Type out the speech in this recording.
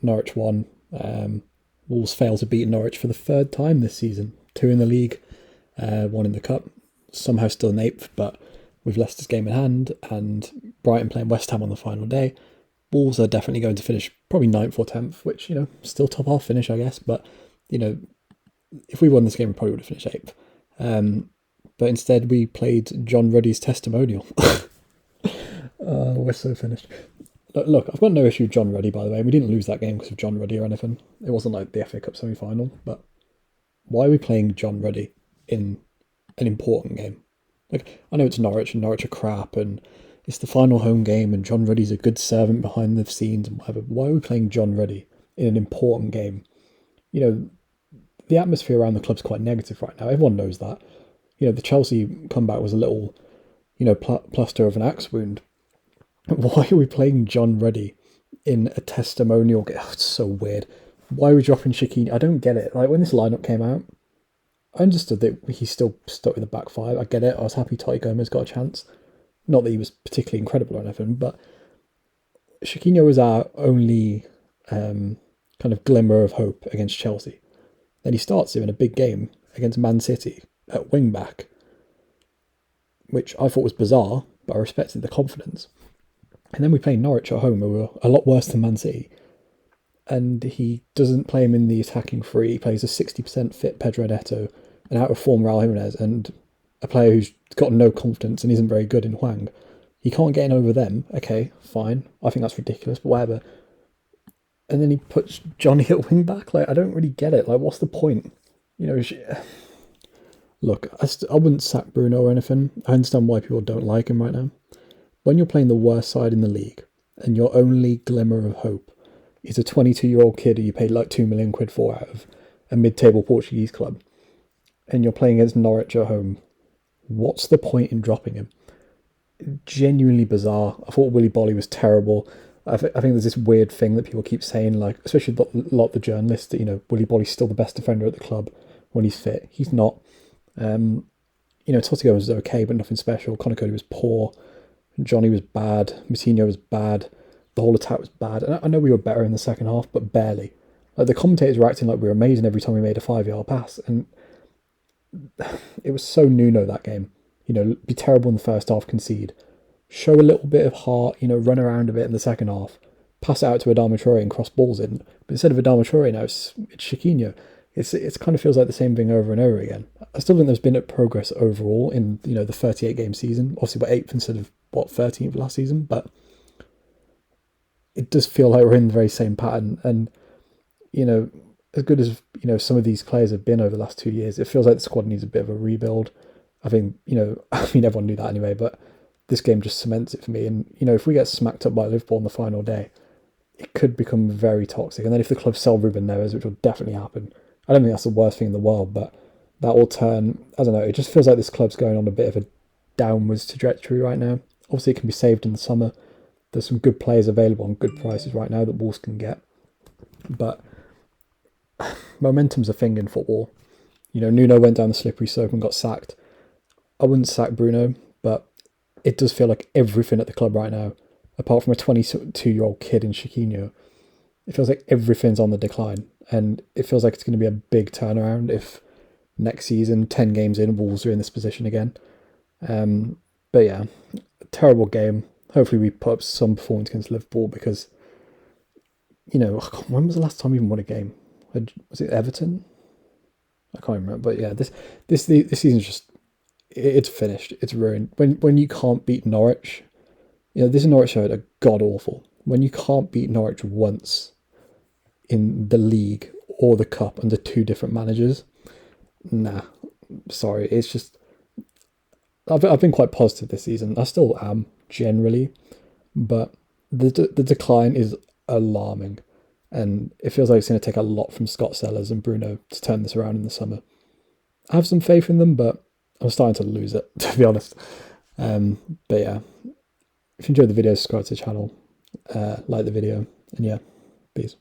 Norwich won. Wolves failed to beat Norwich for the third time this season. 2 in the league, 1 in the cup. Somehow still in 8th, but with Leicester's game in hand and Brighton playing West Ham on the final day, Wolves are definitely going to finish probably 9th or 10th, which, still top half finish, I guess. But, if we won this game, we probably would have finished 8th. But instead, we played John Ruddy's testimonial. We're so finished. Look, I've got no issue with John Ruddy, by the way. We didn't lose that game because of John Ruddy or anything. It wasn't like the FA Cup semi-final. But why are we playing John Ruddy in an important game? Like, I know it's Norwich and Norwich are crap and it's the final home game and John Ruddy's a good servant behind the scenes and whatever. Why are we playing John Ruddy in an important game? The atmosphere around the club's quite negative right now. Everyone knows that. The Chelsea comeback was a little, plaster of an axe wound. Why are we playing John Ruddy in a testimonial game? Oh, it's so weird. Why are we dropping Shaqiri? I don't get it. Like, when this lineup came out, I understood that he's still stuck with the back 5. I get it. I was happy Totti Gomez got a chance. Not that he was particularly incredible or anything, but Shaqiri was our only kind of glimmer of hope against Chelsea. Then he starts him in a big game against Man City at wing back, which I thought was bizarre, but I respected the confidence. And then we play Norwich at home, who were a lot worse than Man City. And he doesn't play him in the attacking 3. He plays a 60% fit Pedro Neto, an out of form Raul Jimenez, and a player who's got no confidence and isn't very good in Hwang. He can't get in over them. Okay, fine. I think that's ridiculous, but whatever. And then he puts Johnny at wing back. Like, I don't really get it. Like, what's the point? Look, I wouldn't sack Bruno or anything. I understand why people don't like him right now. When you're playing the worst side in the league and your only glimmer of hope is a 22-year-old kid who you paid like 2 million quid for out of a mid-table Portuguese club, and you're playing against Norwich at home, what's the point in dropping him? Genuinely bizarre. I thought Willy Bolly was terrible. I think there's this weird thing that people keep saying, like, especially a lot of the journalists, that, Willy Bolly's still the best defender at the club when he's fit. He's not. Totti Gomez was okay, but nothing special. Conor Cody was poor. Johnny was bad. Moutinho was bad. The whole attack was bad. And I know we were better in the second half, but barely. Like, the commentators were acting like we were amazing every time we made a 5-yard pass. And it was so Nuno that game. Be terrible in the first half, concede. Show a little bit of heart, run around a bit in the second half. Pass it out to Adama Traore and cross balls in. But instead of Adama Traore now, it's Chiquinho. It kind of feels like the same thing over and over again. I still think there's been a progress overall in, the 38-game season. Obviously, we're 8th instead of, 13th last season. But it does feel like we're in the very same pattern. And, as good as, some of these players have been over the last 2 years, it feels like the squad needs a bit of a rebuild. I think, everyone knew that anyway, but this game just cements it for me. And, if we get smacked up by Liverpool on the final day, it could become very toxic. And then if the club sell Ruben Neves, which will definitely happen, I don't think that's the worst thing in the world, but that will turn, I don't know, it just feels like this club's going on a bit of a downwards trajectory right now. Obviously, it can be saved in the summer. There's some good players available on good prices right now that Wolves can get. But momentum's a thing in football. Nuno went down the slippery slope and got sacked. I wouldn't sack Bruno, but it does feel like everything at the club right now, apart from a 22-year-old kid in Chiquinho, it feels like everything's on the decline. And it feels like it's going to be a big turnaround if next season, 10 games in, Wolves are in this position again. But yeah, terrible game. Hopefully we put up some performance against Liverpool because, when was the last time we even won a game? Was it Everton? I can't remember. But yeah, this season's just, it's finished. It's ruined. When you can't beat Norwich, this Norwich side are god-awful. When you can't beat Norwich once in the league or the cup under 2 different managers, nah, sorry. It's just, I've been quite positive this season. I still am, generally, but the decline is alarming. And it feels like it's going to take a lot from Scott Sellers and Bruno to turn this around in the summer. I have some faith in them, but I'm starting to lose it, to be honest. But yeah, if you enjoyed the video, subscribe to the channel, like the video, and yeah, peace.